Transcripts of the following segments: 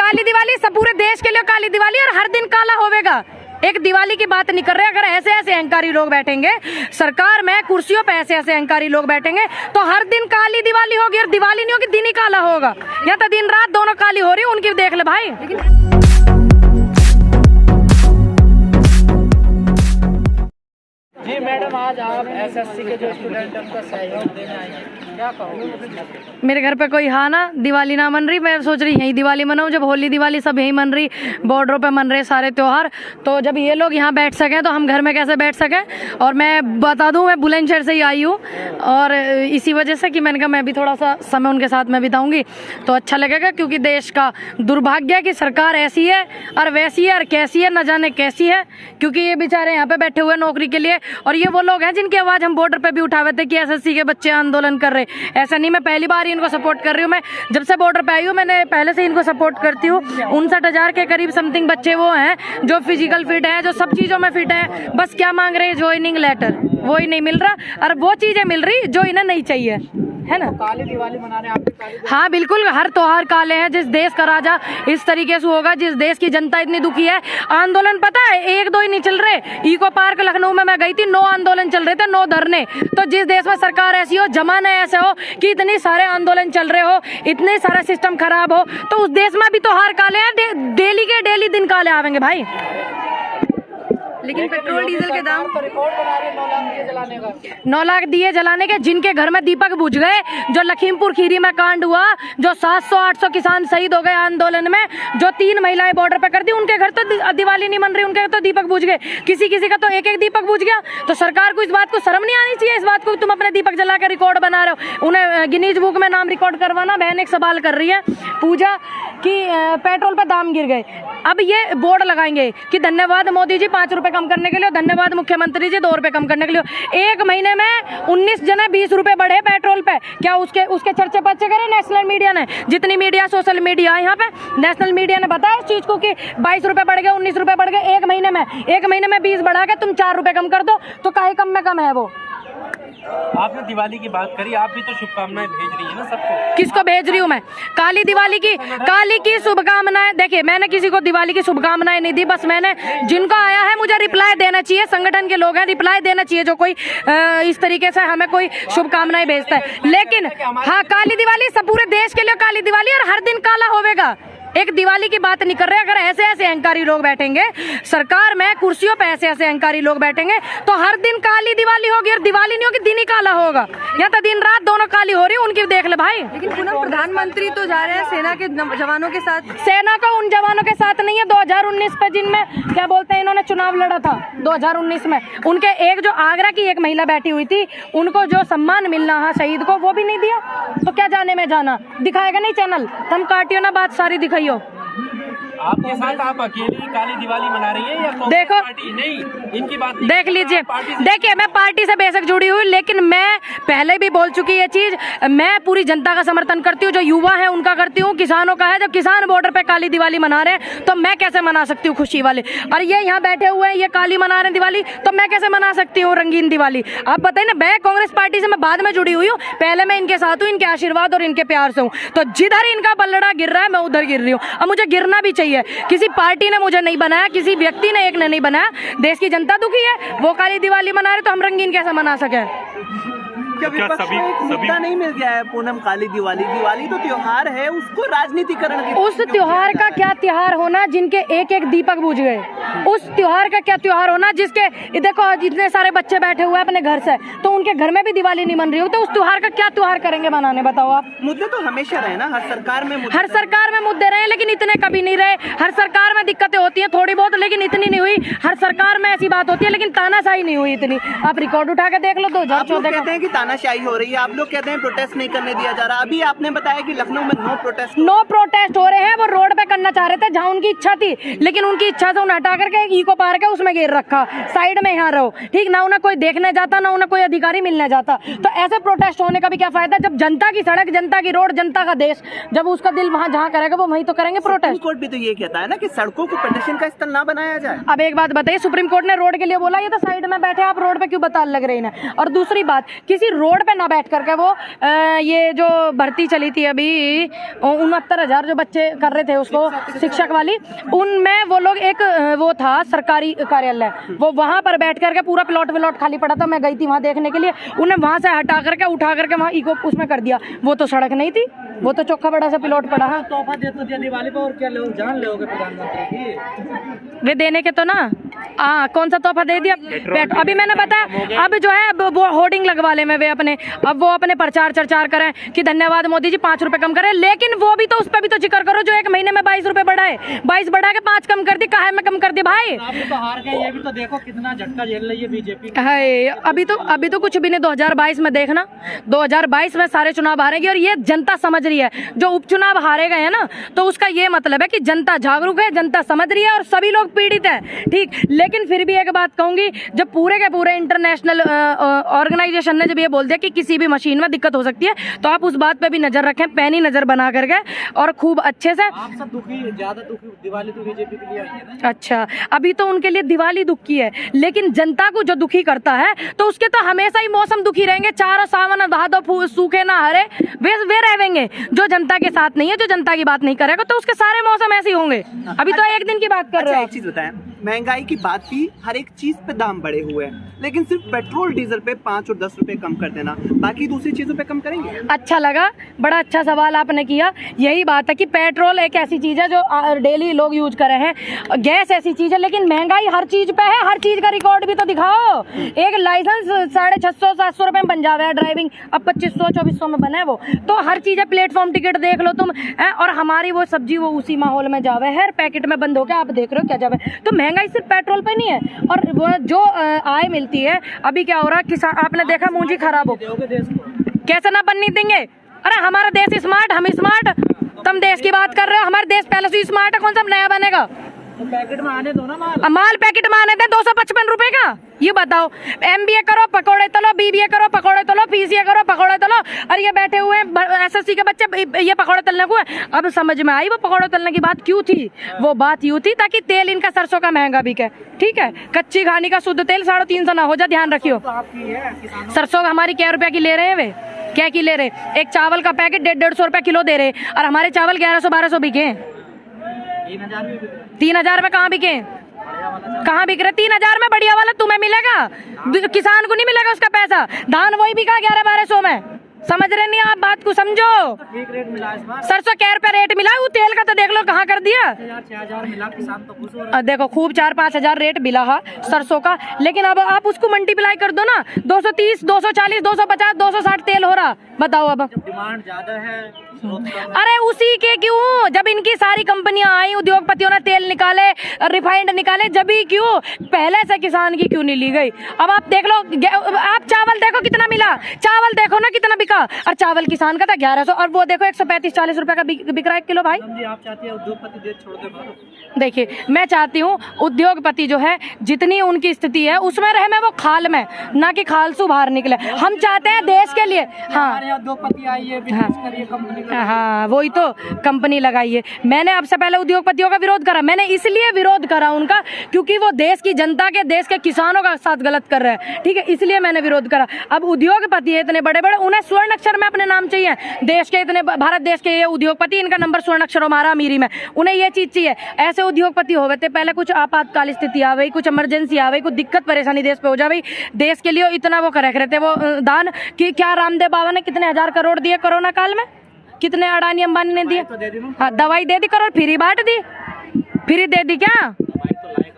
काली दिवाली सब पूरे देश के लिए काली दिवाली और हर दिन काला होवेगा। एक दिवाली की बात नहीं कर रहे। अगर ऐसे ऐसे अहंकारी लोग बैठेंगे सरकार में कुर्सियों पे, ऐसे ऐसे अहंकारी लोग बैठेंगे तो हर दिन काली दिवाली होगी। और दिवाली नहीं होगी, दिन ही काला होगा। या तो दिन रात दोनों काली हो रही है, उनकी देख ले भाई। जी मैडम, आज आप एसएससी के जो स्टूडेंट हैं उनका सहयोग देने आई हैं, क्या कहोगे? मेरे घर पे कोई हाँ ना दिवाली ना मन रही, मैं सोच रही यही दिवाली मनाऊं। जब होली दिवाली सब यही मन रही, बॉर्डरों पे मन रहे सारे त्योहार, तो जब ये लोग यहाँ बैठ सकें तो हम घर में कैसे बैठ सकें। और मैं बता दूं, मैं बुलंदशहर से ही आई हूँ और इसी वजह से कि मैंने कहा मैं भी थोड़ा सा समय उनके साथ में बिताऊंगी तो अच्छा लगेगा। क्योंकि देश का दुर्भाग्य है कि सरकार ऐसी है और वैसी है और कैसी है न जाने कैसी है। क्योंकि ये बेचारे यहाँ पे बैठे हुए नौकरी के लिए, और ये वो लोग हैं जिनकी आवाज हम बॉर्डर पे भी उठावे थे कि एसएससी के बच्चे आंदोलन कर रहे। ऐसा नहीं, मैं पहली बार ही इनको सपोर्ट कर रही हूँ। मैं जब से बॉर्डर पे आई हूँ मैंने पहले से इनको सपोर्ट करती हूँ। 59,000 के करीब समथिंग बच्चे वो हैं जो फिजिकल फिट है, जो सब चीजों में फिट है। बस क्या मांग रहे हैं, ज्वाइनिंग लेटर, वो ही नहीं मिल रहा और वो चीजें मिल रही जो इन्हें नहीं चाहिए, है ना। काली दिवाली मना रहे हैं आप? हाँ बिल्कुल, हर त्योहार काले हैं। जिस देश का राजा इस तरीके से होगा, जिस देश की जनता इतनी दुखी है। आंदोलन पता है 1-2 ही नहीं चल रहे। इको पार्क लखनऊ में मैं गई थी, 9 आंदोलन चल रहे थे, 9 धरने। तो जिस देश में सरकार ऐसी हो, जमाना ऐसे हो कि इतने सारे आंदोलन चल रहे हो, इतने सारा सिस्टम खराब हो, तो उस देश में भी त्योहार काले हैं। डेली के डेली दिन काले आवेंगे भाई। लेकिन पेट्रोल डीजल के दाम तो रिकॉर्ड बना रहे हैं 9 लाख दिए जलाने का। 9 लाख दिए जलाने के, जिनके घर में दीपक बुझ गए, जो लखीमपुर खीरी में कांड हुआ, जो 700-800 किसान शहीद हो गए आंदोलन में, जो 3 महिलाएं बॉर्डर पे कर दी, उनके घर तो दिवाली नहीं मन रही, उनके घर तो दीपक बुझ गए। किसी किसी का तो एक दीपक बुझ गया। तो सरकार को इस बात को शर्म नहीं आनी चाहिए, इस बात को तुम अपने दीपक जला के रिकॉर्ड बना रहे हो। उन्हें गिनीज बुक में नाम रिकॉर्ड करवाना। बहन एक सवाल कर रही है पूजा कि पेट्रोल पे दाम गिर गए। अब ये बोर्ड लगाएंगे कि धन्यवाद मोदी जी 5 रुपए कम करने के लिए, धन्यवाद मुख्यमंत्री जी 2 रुपए कम करने के लिए। 1 महीने में 19 जने 20 रुपए बढ़े पेट्रोल पे। क्या उसके चर्चे पच्चे करे नेशनल मीडिया ने? जितनी मीडिया, सोशल मीडिया यहाँ पे, नेशनल मीडिया ने बताया इस चीज को कि 22 रुपए बढ़ गए, 19 रुपए बढ़ गए 1 महीने में। 1 महीने में 20 बढ़ा के तुम 4 रुपए कम कर दो तो काहे कम में कम है वो। आपने दिवाली की बात करी, आप भी तो शुभकामनाएं भेज रही है ना सबको। किसको भेज रही हूँ मैं? काली की शुभकामनाएं। देखिए मैंने किसी को दिवाली की शुभकामनाएं नहीं दी, बस मैंने जिनको आया है मुझे रिप्लाई देना चाहिए। संगठन के लोग हैं, रिप्लाई देना चाहिए जो कोई इस तरीके से हमें कोई शुभकामनाएं भेजता है। लेकिन हाँ, काली दिवाली सब पूरे देश के लिए काली दिवाली और हर दिन काला होवेगा। एक दिवाली की बात नहीं कर रहे। अगर ऐसे ऐसे अहंकारी लोग बैठेंगे सरकार में कुर्सियों पे, ऐसे ऐसे अहंकारी लोग बैठेंगे तो हर दिन काली दिवाली होगी। और दिवाली नहीं होगी, दिन ही काला होगा। या तो दिन रात दोनों काली हो रही है, उनकी देख ले भाई। लेकिन पुनः प्रधानमंत्री तो जा रहे हैं सेना के जवानों के साथ। सेना का उन जवानों के साथ नहीं है। 2019 पे जिनमें क्या बोलते हैं, इन्होंने चुनाव लड़ा था 2019 में, उनके एक जो आगरा की एक महिला बैठी हुई थी, उनको जो सम्मान मिलना है शहीद को वो भी नहीं दिया। तो क्या जाने में जाना, दिखाएगा नहीं चैनल, तुम काटियो ना बात सारी दिखाइयो। आपके साथ आप अकेली काली दिवाली मना रही है या देखो पार्टी? नहीं, इनकी बात नहीं। देख लीजिए, देखिए मैं पार्टी से बेशक जुड़ी हुई, लेकिन मैं पहले भी बोल चुकी ये चीज, मैं पूरी जनता का समर्थन करती हूँ। जो युवा है उनका करती हूँ, किसानों का है। जब किसान बॉर्डर पे काली दिवाली मना रहे हैं तो मैं कैसे मना सकती हूँ खुशी वाले? और ये यहाँ बैठे हुए हैं, ये काली मना रहे हैं दिवाली, तो मैं कैसे मना सकती हूँ रंगीन दिवाली? आप बताइए ना। मैं कांग्रेस पार्टी से मैं बाद में जुड़ी हुई हूँ, पहले मैं इनके साथ हूँ, इनके आशीर्वाद और इनके प्यार से हूँ। तो जिधर इनका पल्लड़ा गिर रहा है मैं उधर गिर रही हूँ, और मुझे गिरना भी चाहिए। किसी पार्टी ने मुझे नहीं बनाया, किसी व्यक्ति ने एक ने नहीं बनाया। देश की जनता दुखी है, वो काली दिवाली मना रहे तो हम रंगीन कैसे मना सके? क्या सभी मुद्दा नहीं मिल गया है पूनम? काली दिवाली तो त्योहार है, उसको राजनीतिकरण उस त्योहार का क्या त्योहार होना जिनके एक दीपक बुझ गए? उस त्योहार का क्या त्योहार होना जिसके देखो जितने सारे बच्चे बैठे हुए हैं अपने घर से, तो उनके घर में भी दिवाली नहीं मन रही हो, तो उस त्योहार का क्या त्योहार करेंगे मनाने? बताओ आप। मुद्दे तो हमेशा रहे ना, हर सरकार में मुद्दे रहे, लेकिन इतने कभी नहीं रहे। हर सरकार में दिक्कतें होती है थोड़ी बहुत, लेकिन इतनी नहीं हुई। हर सरकार में ऐसी बात होती है, लेकिन तानाशाही नहीं हुई इतनी। आप रिकॉर्ड उठा के देख लो 2014 कहते हैं कि तानाशाही हो रही है, आप लोग कहते हैं प्रोटेस्ट नहीं करने दिया जा रहा। अभी आपने बताया कि लखनऊ में नो प्रोटेस्ट हो रहे हैं। वो रोड पे करना चाह रहे थे जहाँ उनकी इच्छा थी, लेकिन उनकी इच्छा से उन्हें हटा करके इको पार्क है उसमें घेर रखा, साइड में यहाँ रहो, ठीक ना। उन्हें कोई देखने जाता, ना उन्हें कोई अधिकारी मिलने जाता। तो ऐसे प्रोटेस्ट होने का भी क्या फायदा जब जनता की सड़क, जनता की रोड, जनता का देश, जब उसका दिल वहाँ जहाँ करेगा वो वहीं तो करेंगे प्रोटेस्ट। सुप्रीम कोर्ट भी तो ये कहता है ना कि सड़कों को पिटीशन का स्थल ना बनाया जाए। अब एक बात बताइए, सुप्रीम कोर्ट ने रोड के लिए बोला, ये तो साइड में बैठे, आप रोड पे क्यों बता लग रही है? और दूसरी बात, किसी रोड पे ना बैठ करके वो ये जो भर्ती चली थी अभी 69,000 जो बच्चे कर रहे थे उसको, शिक्षक वाली, उनमें वो लोग एक वो था सरकारी कार्यालय, वो वहाँ पर बैठ करके पूरा प्लॉट व्लॉट खाली पड़ा था, मैं गई थी वहाँ देखने के लिए, उन्हें वहाँ से हटा करके उठा करके वहाँ इको उसमें कर दिया। वो तो सड़क नहीं थी, वो तो चोखा बड़ा सा प्लॉट पड़ा है। तोहफा दे तो दिया दिवाली पर, और क्या लोग जान लोगे प्रधानमंत्री की? वे देने के तो ना, हाँ कौन सा तोहफा दे दिया? अभी मैंने बताया, अब जो है वो होर्डिंग लगवा ले में वे अपने, अब वो अपने प्रचार चर्चार करें कि धन्यवाद मोदी जी 5 रुपए कम करें, लेकिन वो भी तो उस पर भी तो जिक्र करो जो एक महीने में 22 रुपए बढ़ाए, 22 बढ़ा के 5 कम कर दी, काहे में कम कर दी भाई? आप तो हार गए, ये भी तो देखो कितना झटका झेल रही है बीजेपी। है अभी तो कुछ भी नहीं, 2022 में देखना, 2022 में सारे चुनाव हारेंगे, और ये जनता समझ रही है। जो उपचुनाव हारे गए हैं ना, तो उसका ये मतलब है कि जनता जागरूक है, जनता समझ रही है और सभी लोग पीड़ित है, ठीक। लेकिन फिर भी एक बात कहूंगी, जब पूरे के पूरे इंटरनेशनल ऑर्गेनाइजेशन ने जब ये बोल दिया कि किसी भी मशीन में दिक्कत हो सकती है, तो आप उस बात पे भी नजर रखें, पैनी नजर बना करके, और खूब अच्छे से। आप सब दुखी, ज्यादा दुखी दिवाली तो बीजेपी के लिए आई है ना? अच्छा, अभी तो उनके लिए दिवाली दुख की है, लेकिन जनता को जो दुखी करता है तो उसके तो हमेशा ही मौसम दुखी रहेंगे, चारों सावन भादो सूखे ना हरे, वे रहेंगे। जो जनता के साथ नहीं है, जो जनता की बात नहीं करेगा, तो उसके सारे मौसम ऐसे ही होंगे। अभी तो एक दिन की बात कर रहे हो। एक चीज बताएं, महंगाई की बात की, हर एक चीज पे दाम बढ़े हुए हैं, लेकिन सिर्फ पेट्रोल डीजल पे 5 और 10 रुपए कम कर देना, बाकी दूसरी चीजों पे कम करेंगे? अच्छा लगा, बड़ा अच्छा सवाल आपने किया। यही बात है कि पेट्रोल एक ऐसी चीज है जो डेली लोग यूज कर रहे हैं, गैस ऐसी चीज है, लेकिन महंगाई हर चीज पे है, हर चीज का रिकॉर्ड भी तो दिखाओ। एक लाइसेंस 650-700 रुपए में बन जावे है ड्राइविंग, अब 2500-2400 में बना है वो, तो हर चीज है। प्लेटफॉर्म टिकट देख लो तुम है, और हमारी वो सब्जी वो उसी माहौल में जावे है, पैकेट में बंद हो गया, आप देख रहे हो क्या जावे। तो महंगाई सिर्फ पेट्रोल पे नहीं है, और वो जो आय मिलती है, अभी क्या हो रहा है, किसान आपने देखा मूंजी खराब हो, कैसे ना बनने देंगे? अरे हमारा देश स्मार्ट, हम स्मार्ट, तुम देश की बात कर रहे हो, हमारे देश पहले से स्मार्ट है, कौन सा नया बनेगा? तो पैकेट में आने दो ना माल पैकेट में आने दे 255 रुपए का। ये बताओ, MBA करो पकौड़े तलो, BBA करो पकौड़े तलो, PCA करो पकौड़े तलो, और ये बैठे हुए हैं SSC के बच्चे ये पकौड़े तलने को है। अब समझ में आई वो पकौड़े तलने की बात क्यों थी। वो बात यूँ थी ताकि तेल इनका सरसों का महंगा बिके, ठीक है। कच्ची घानी का शुद्ध तेल 350 ना हो जाए, ध्यान रखियो। सरसों हमारी क्या रुपया की ले रहे हैं वे, क्या की ले रहे? एक चावल का पैकेट 150 रुपया किलो दे रहे, और हमारे चावल 1100-1200 बिके, 3000 में कहाँ बिके, कहाँ बिक रहे? 3000 में बढ़िया वाला तुम्हें मिलेगा, किसान को नहीं मिलेगा उसका पैसा। धान वही बिका 1100-1200 में, समझ रहे नहीं आप बात को, समझो। ठीक रेट मिला इस बार, सरसों क्या रुपया रेट मिला, वो तेल का तो देख लो कहाँ कर दिया। 6,000 मिला, किसान तो खुश हो रहा है। देखो खूब 4-5 हजार रेट मिला है सरसों का, लेकिन अब आप उसको मल्टीप्लाई कर दो ना, 230, 240, 250, 260 तेल हो रहा, बताओ अब। डिमांड ज्यादा है, अरे उसी के क्यों, जब इनकी सारी कंपनियां आई, उद्योगपतियों ने तेल निकाले, रिफाइंड निकाले, जब भी क्यों, पहले से किसान की क्यों नहीं ली गई? अब आप देख लो, आप चावल देखो कितना मिला, चावल देखो ना कितना बिका, और चावल किसान का था 1100, और वो देखो 135-40 रुपए का बिक रहा है किलो भाई। आप चाहती है उद्योगपति देश छोड़ दे भारत? देखिए, मैं चाहती हूँ उद्योगपति जो है, जितनी उनकी स्थिति है उसमें रहे, मैं वो खाल में, ना कि खालसू बाहर निकले। हम चाहते हैं देश के लिए, हाँ उद्योगपति आई है, बिजनेस करिए, कंपनी, हाँ वही तो, कंपनी लगाइए। मैंने अब से पहले उद्योगपतियों का विरोध करा, मैंने इसलिए विरोध करा उनका क्योंकि वो देश की जनता के, देश के किसानों का साथ गलत कर रहे हैं, ठीक है, इसलिए मैंने विरोध करा। अब उद्योगपति है इतने बड़े बड़े, उन्हें स्वर्ण अक्षर में अपने नाम चाहिए, देश के इतने, भारत देश के ये उद्योगपति, इनका नंबर स्वर्ण अक्षरों मारा अमीरी में, उन्हें ये चीज चाहिए। ऐसे उद्योगपति हो गए थे, पहले कुछ आपातकाल स्थिति आ गई, कुछ इमरजेंसी आ गई, कुछ दिक्कत परेशानी देश पे हो जा गई, देश के लिए इतना वो कर रहे थे वो दान कि क्या रामदेव बाबा ने कितने 1000 करोड़ दिए कोरोना काल में, कितने अडानी अंबानी ने दिए, हाँ दवाई दे दी, करोड़ फ्री बांट दी, फ्री दे दी, क्या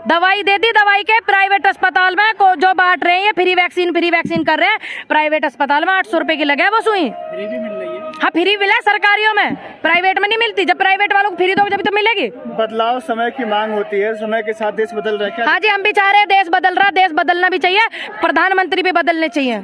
दवाई दे दी, दवाई के प्राइवेट अस्पताल में को जो बांट रहे हैं, ये फ्री वैक्सीन कर रहे हैं प्राइवेट अस्पताल में, 800 रुपए की लगे वो सुई, फ्री भी मिल रही है। हाँ फ्री मिला सरकारियों में, प्राइवेट में नहीं मिलती, जब प्राइवेट वालों को फ्री दोगे जब तो मिलेगी। बदलाव समय की मांग होती है, समय के साथ देश बदल रहा है। हाँ जी, हम भी चाह रहे हैं, देश बदल रहा, देश बदलना भी चाहिए, प्रधानमंत्री भी बदलने चाहिए।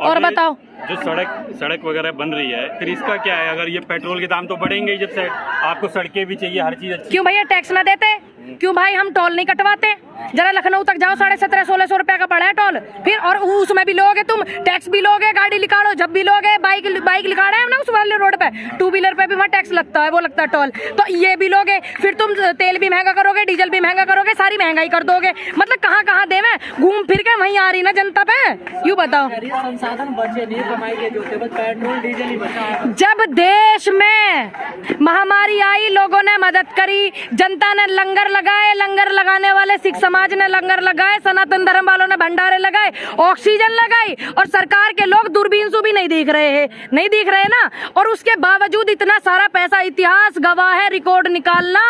और बताओ, जो सड़क वगैरह बन रही है, फिर इसका क्या है? अगर ये पेट्रोल के दाम तो बढ़ेंगे ही, जब से आपको सड़कें भी चाहिए, हर चीज अच्छी। क्यों भैया टैक्स ना देते, क्यों भाई हम टोल नहीं कटवाते, जरा लखनऊ तक जाओ, 1750-1600 रुपए का पड़ा है टोल। फिर और उसमें भी लोगे तुम, टैक्स भी लोगे, गाड़ी निकालो जब भी लोगे, बाइक निकाले हम ना उस वाले रोड पे, 2 व्हीलर पे भी वहाँ टैक्स लगता है, वो लगता है टोल, तो ये भी लोगे। फिर तुम तेल भी महंगा करोगे, डीजल भी महंगा करोगे, सारी महंगाई कर दोगे। मतलब कहाँ कहाँ देवे, घूम फिर के वहीं आ रही ना जनता पे। यूँ बताओ, संसाधन बचे नहीं कमाई के, जो बस पेट्रोल डीजल ही बचा है। जब देश में महामारी आई, लोगों ने मदद करी, जनता ने लंगर लगाए, लंगर लगाने वाले सिख समाज ने लंगर लगाए, सनातन धर्म वालों ने भंडारे लगाए, ऑक्सीजन लगाई, और सरकार के लोग दूरबीन से भी नहीं दिख रहे हैं, नहीं दिख रहे ना। और उसके बावजूद इतना सारा पैसा, इतिहास गवाह है, रिकॉर्ड निकालना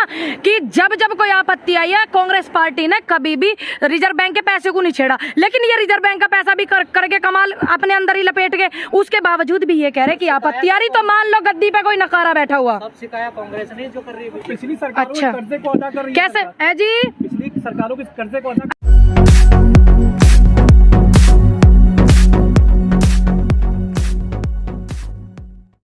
कि जब जब कोई आपत्ति आई है, कांग्रेस पार्टी ने कभी भी रिजर्व बैंक के पैसे को नहीं छेड़ा। लेकिन ये रिजर्व बैंक का पैसा भी करके कमाल अपने अंदर ही लपेट गए। उसके बावजूद भी ये कह रहे कि आपत्ति आ रही, तो मान लो गद्दी पे कोई नकारा बैठा हुआ। सब सिखाया कांग्रेस ने जो कर रही है। पिछली सरकारों अच्छा, के कर्जे को अदा कर रही है कैसे है जी? पिछली सरकारों के कर्जे को अदा